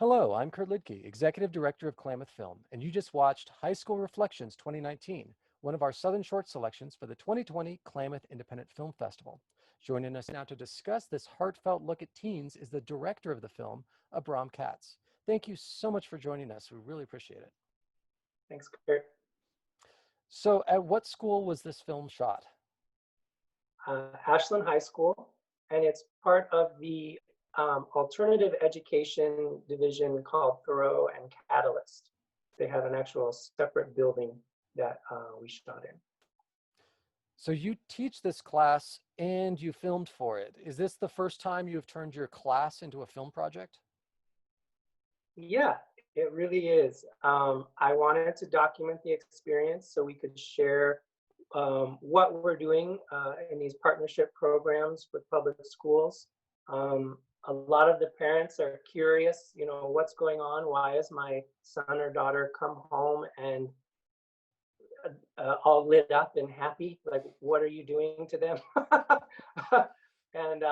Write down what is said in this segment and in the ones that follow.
Hello, I'm Kurt Lidke, Executive Director of Klamath Film, and you just watched High School Reflections 2019, one of our Southern Short selections for the 2020 Klamath Independent Film Festival. Joining us now to discuss this heartfelt look at teens is the director of the film, Abram Katz. Thank you so much for joining us. We really appreciate it. Thanks, Kurt. So, at what school was this film shot? Ashland High School, and it's part of the alternative education division called Thoreau and Catalyst. They have an actual separate building that we shot in. So, you teach this class and you filmed for it. Is this the first time you have turned your class into a film project? Yeah, it really is. I wanted to document the experience so we could share what we're doing in these partnership programs with public schools. A lot of the parents are curious, what's going on? Why is my son or daughter come home and all lit up and happy? Like, what are you doing to them? And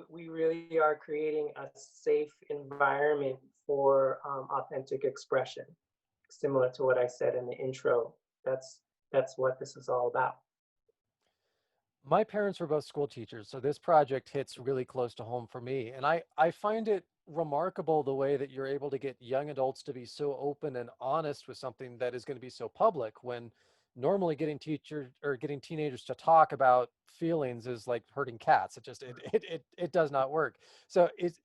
we really are creating a safe environment for authentic expression, similar to what I said in the intro. That's what this is all about. My parents were both school teachers, so this project hits really close to home for me. And I find it remarkable the way that you're able to get young adults to be so open and honest with something that is going to be so public when normally getting teachers or getting teenagers to talk about feelings is like herding cats. It does not work. So is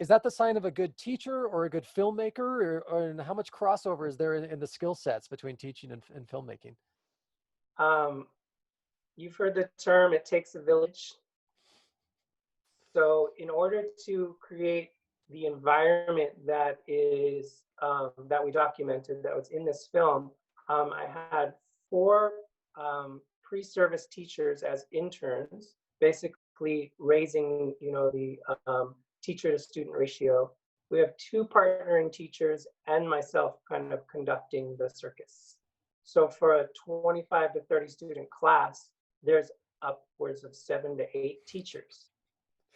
that the sign of a good teacher or a good filmmaker, or how much crossover is there in the skill sets between teaching and filmmaking? Um, you've heard the term, it takes a village. So in order to create the environment that is that we documented, that was in this film, I had four pre-service teachers as interns, basically raising, the teacher to student ratio. We have two partnering teachers and myself kind of conducting the circus. So for a 25 to 30 student class, there's upwards of 7 to 8 teachers.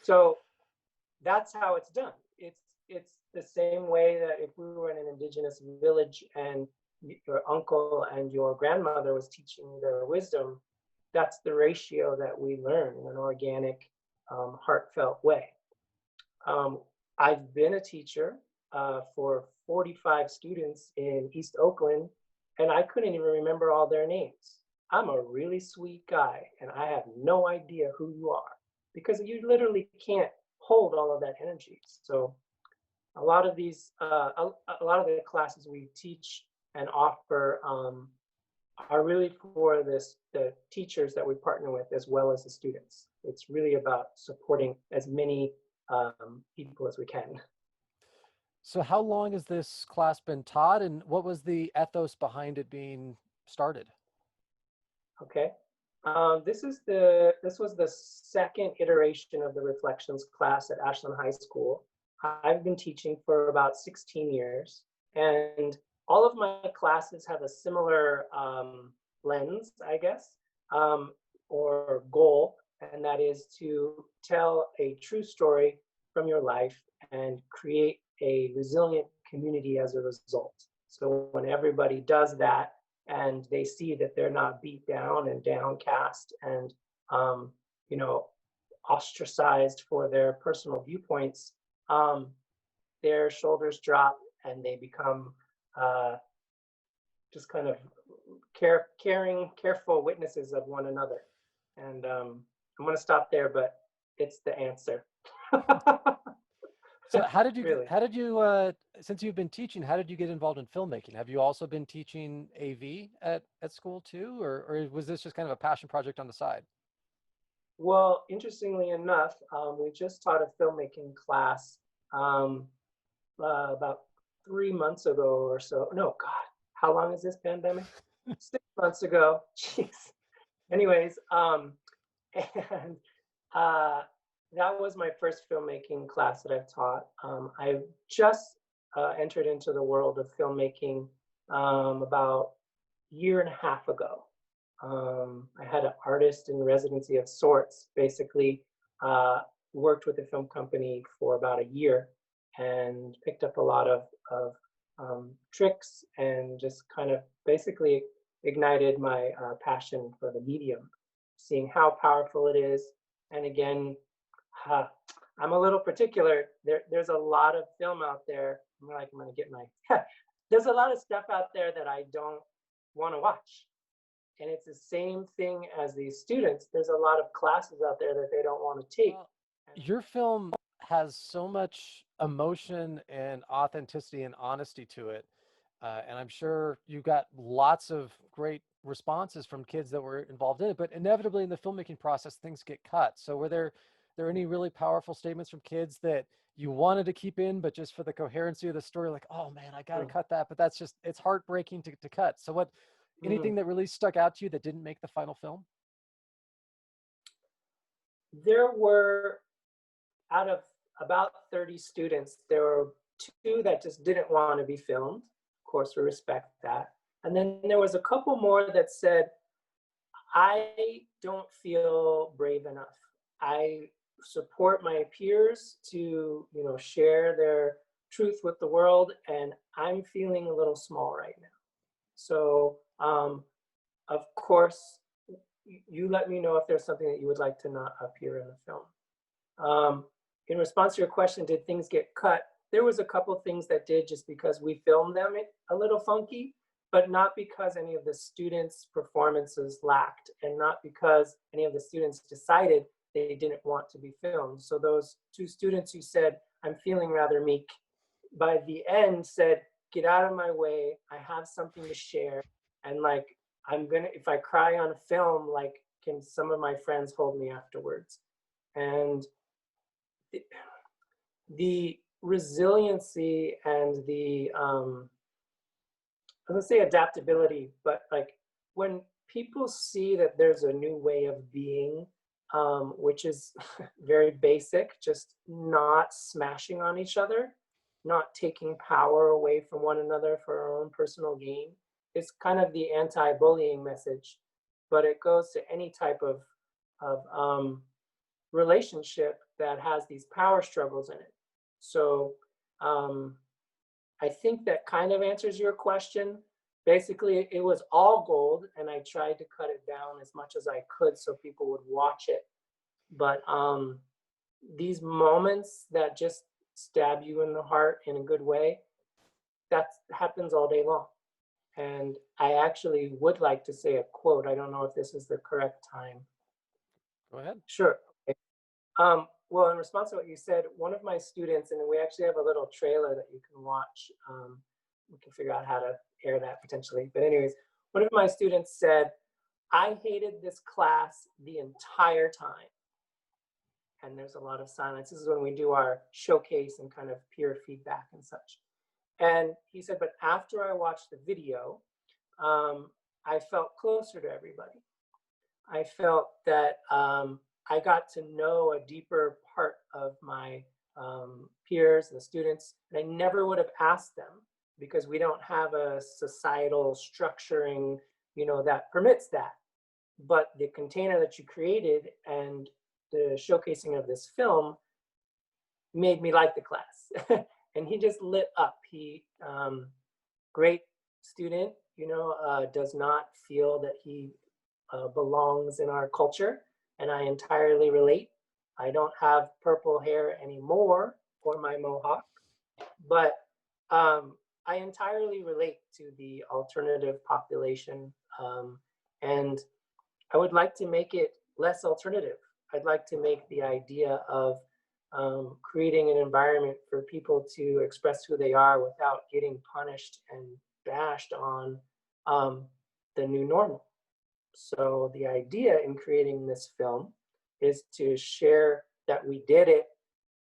So that's how it's done. It's the same way that if we were in an indigenous village and your uncle and your grandmother was teaching you their wisdom, that's the ratio that we learn in an organic, heartfelt way. I've been a teacher for 45 students in East Oakland, and I couldn't even remember all their names. I'm a really sweet guy, and I have no idea who you are because you literally can't hold all of that energy. So a lot of these, a lot of the classes we teach and offer are really for the teachers that we partner with as well as the students. It's really about supporting as many people as we can. So how long has this class been taught, and what was the ethos behind it being started? Okay. This was the second iteration of the Reflections class at Ashland High School. I've been teaching for about 16 years, and all of my classes have a similar lens, I guess, or goal, and that is to tell a true story from your life and create a resilient community as a result. So when everybody does that and they see that they're not beat down and downcast and ostracized for their personal viewpoints, their shoulders drop and they become just kind of caring, careful witnesses of one another. And I'm going to stop there, but it's the answer. So how did Really. since you've been teaching, how did you get involved in filmmaking? Have you also been teaching AV at school too, or was this just kind of a passion project on the side? Well, interestingly enough, we just taught a filmmaking class about 3 months ago or so. No, God, how long is this pandemic? 6 months ago. Jeez. Anyways, and that was my first filmmaking class that I've taught. I just entered into the world of filmmaking about a year and a half ago. I had an artist in residency of sorts, basically worked with a film company for about a year and picked up a lot of tricks and just kind of basically ignited my passion for the medium, seeing how powerful it is. And again, uh, I'm a little particular. There's a lot of film out there. I'm gonna get my. There's a lot of stuff out there that I don't want to watch, and it's the same thing as these students. There's a lot of classes out there that they don't want to take. Well, your film has so much emotion and authenticity and honesty to it. And I'm sure you got lots of great responses from kids that were involved in it, but inevitably in the filmmaking process, things get cut. So were there any really powerful statements from kids that you wanted to keep in, but just for the coherency of the story, like, oh man, I got to Mm, cut that, but that's just, it's heartbreaking to cut. So mhm. anything that really stuck out to you that didn't make the final film? There were, out of about 30 students, there were two that just didn't want to be filmed. Of course, we respect that. And then there was a couple more that said, I don't feel brave enough. I support my peers to, share their truth with the world, and I'm feeling a little small right now. So, of course, you let me know if there's something that you would like to not appear in the film. Um, in response to your question, did things get cut? There was a couple things that did just because we filmed them a little funky, but not because any of the students' performances lacked, and not because any of the students decided they didn't want to be filmed. So those two students who said, I'm feeling rather meek, by the end said, get out of my way. I have something to share. And like, if I cry on a film, like, can some of my friends hold me afterwards? And the resiliency and the I was gonna say adaptability, but like when people see that there's a new way of being, which is very basic, just not smashing on each other, not taking power away from one another for our own personal gain. It's kind of the anti-bullying message, but it goes to any type of relationship that has these power struggles in it. So um, I think that kind of answers your question. Basically, it was all gold, and I tried to cut it down as much as I could so people would watch it. But these moments that just stab you in the heart in a good way, that happens all day long. And I actually would like to say a quote. I don't know if this is the correct time. Go ahead. Sure. Well, in response to what you said, one of my students, and we actually have a little trailer that you can watch. We can figure out how to air that potentially. But anyways, one of my students said, I hated this class the entire time. And there's a lot of silence. This is when we do our showcase and kind of peer feedback and such. And he said, but after I watched the video, I felt closer to everybody. I felt that I got to know a deeper part of my peers and the students, and I never would have asked them because we don't have a societal structuring, that permits that. But the container that you created and the showcasing of this film made me like the class, and he just lit up. He great student, does not feel that he belongs in our culture, and I entirely relate. I don't have purple hair anymore or my mohawk, but I entirely relate to the alternative population, and I would like to make it less alternative. I'd like to make the idea of creating an environment for people to express who they are without getting punished and bashed on um, the new normal. So the idea in creating this film is to share that we did it,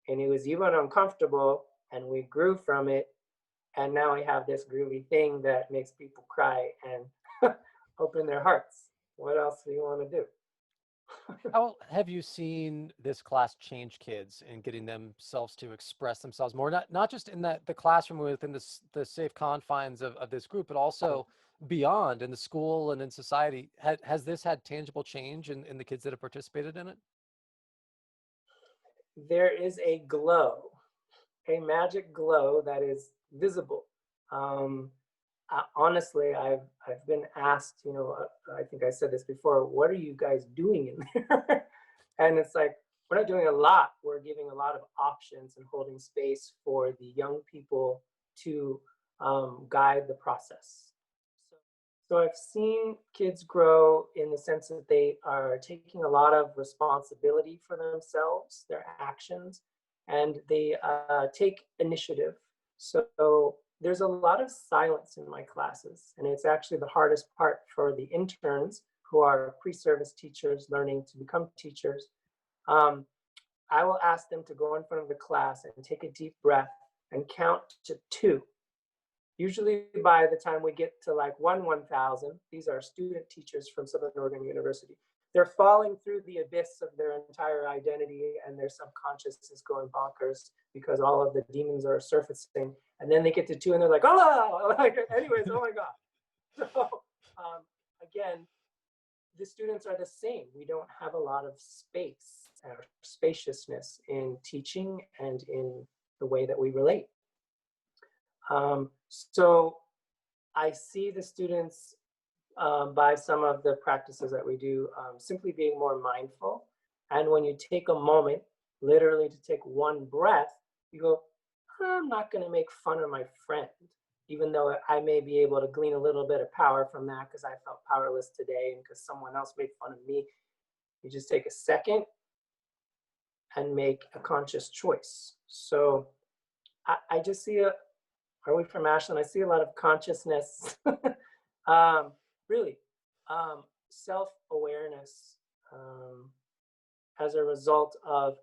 and it was even uncomfortable, and we grew from it, and now we have this groovy thing that makes people cry and open their hearts. What else do you want to do? How have you seen this class change kids and getting themselves to express themselves more? Not just in the classroom within the safe confines of this group, but also beyond in the school and in society. Has this had tangible change in the kids that have participated in it? There is a glow, a magic glow that is visible. Um, Honestly, I've been asked, I think I said this before, what are you guys doing in there? And it's like, we're not doing a lot. We're giving a lot of options and holding space for the young people to guide the process. So, so I've seen kids grow in the sense that they are taking a lot of responsibility for themselves, their actions, and they take initiative. So there's a lot of silence in my classes, and it's actually the hardest part for the interns who are pre-service teachers learning to become teachers. Um, I will ask them to go in front of the class and take a deep breath and count to 2. Usually by the time we get to like 1,000, these are student teachers from Southern Oregon University. They're falling through the abyss of their entire identity, and their subconscious is going bonkers because all of the demons are surfacing. And then they get to 2 and they're like, oh, like, anyways, oh my God. So again, the students are the same. We don't have a lot of space or spaciousness in teaching and in the way that we relate. So I see the students by some of the practices that we do simply being more mindful. And when you take a moment, literally to take one breath, you go, I'm not going to make fun of my friend, even though I may be able to glean a little bit of power from that because I felt powerless today and because someone else made fun of me. You just take a second and make a conscious choice. So I just see are we from Ashland? I see a lot of consciousness, really, self-awareness as a result of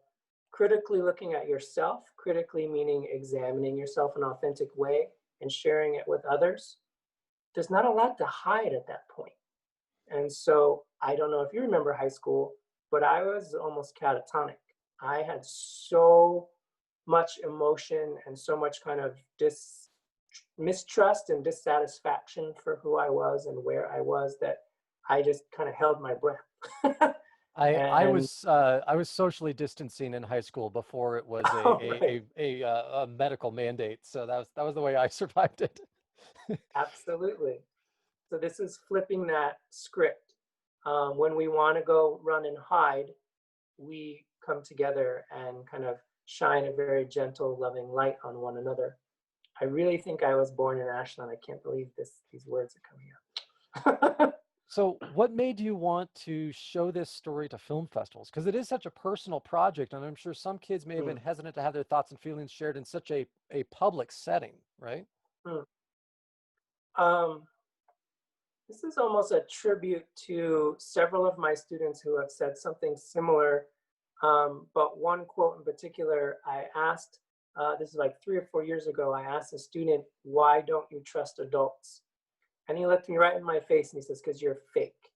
critically looking at yourself, critically meaning examining yourself in an authentic way and sharing it with others. There's not a lot to hide at that point. And so I don't know if you remember high school, but I was almost catatonic. I had so much emotion and so much kind of mistrust and dissatisfaction for who I was and where I was that I just kind of held my breath. And I was socially distancing in high school before it was oh, right, a medical mandate. So that was the way I survived it. absolutely. So this is flipping that script. When we want to go run and hide, we come together and kind of shine a very gentle, loving light on one another. I really think I was born in Ashland. I can't believe these words are coming out. So what made you want to show this story to film festivals? Because it is such a personal project, and I'm sure some kids may have been Mm, hesitant to have their thoughts and feelings shared in such a public setting, right? mm. Um, this is almost a tribute to several of my students who have said something similar. But one quote in particular, I asked, this is like 3 or 4 years ago, I asked a student, why don't you trust adults? And he looked me right in my face and he says, because you're fake.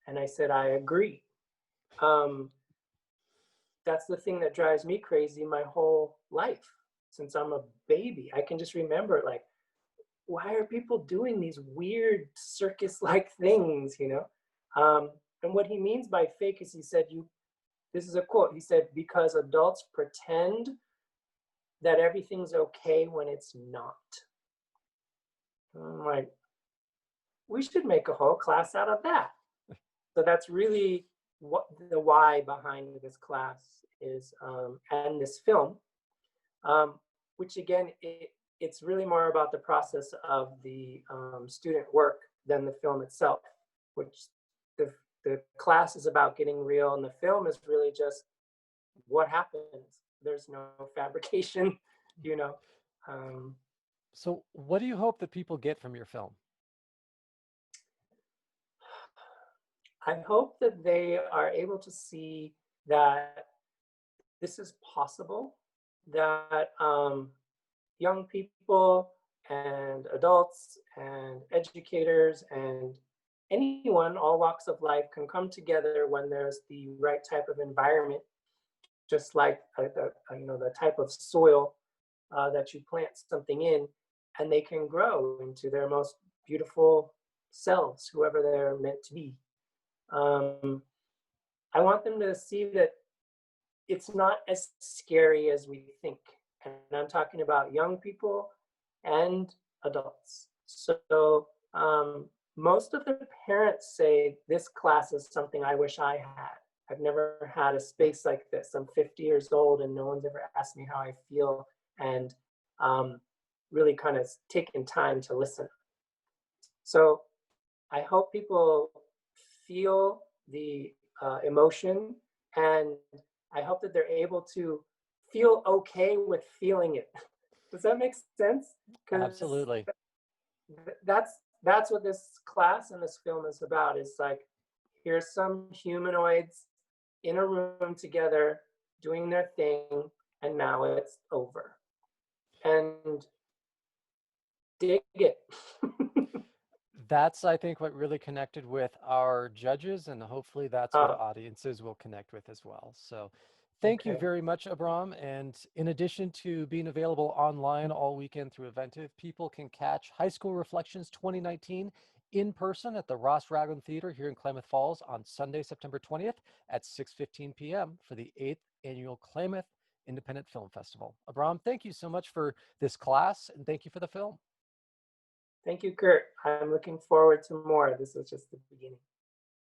And I said, I agree. Um, that's the thing that drives me crazy my whole life since I'm a baby. I can just remember like, why are people doing these weird circus-like things, you know? And what he means by fake is he said, this is a quote, he said, because adults pretend that everything's okay when it's not. I'm like, we should make a whole class out of that. So that's really what the why behind this class is, and this film, which again, it's really more about the process of the student work than the film itself, which the class is about getting real, and the film is really just what happens. There's no fabrication, you know. Um, So what do you hope that people get from your film? I hope that they are able to see that this is possible, that young people and adults and educators and anyone, all walks of life, can come together when there's the right type of environment, just like the type of soil that you plant something in, and they can grow into their most beautiful selves, whoever they're meant to be. Um, I want them to see that it's not as scary as we think. and I'm talking about young people and adults. So most of the parents say this class is something I wish I had. I've never had a space like this. I'm 50 years old and no one's ever asked me how I feel, and really kind of taken time to listen. So I hope people feel the emotion, and I hope that they're able to feel okay with feeling it. Does that make sense? Because Absolutely. that's that's what this class and this film is about. It's like, here's some humanoids in a room together doing their thing, and now it's over. And dig it. That's, I think, what really connected with our judges, and hopefully that's what Oh, audiences will connect with as well. So thank you okay. very much, Abram. And in addition to being available online all weekend through Eventive, people can catch High School Reflections 2019 in person at the Ross Ragland Theater here in Klamath Falls on Sunday, September 20th at 6:15 p.m. for the 8th Annual Klamath Independent Film Festival. Abram, thank you so much for this class, and thank you for the film. Thank you, Kurt. I'm looking forward to more. This was just the beginning.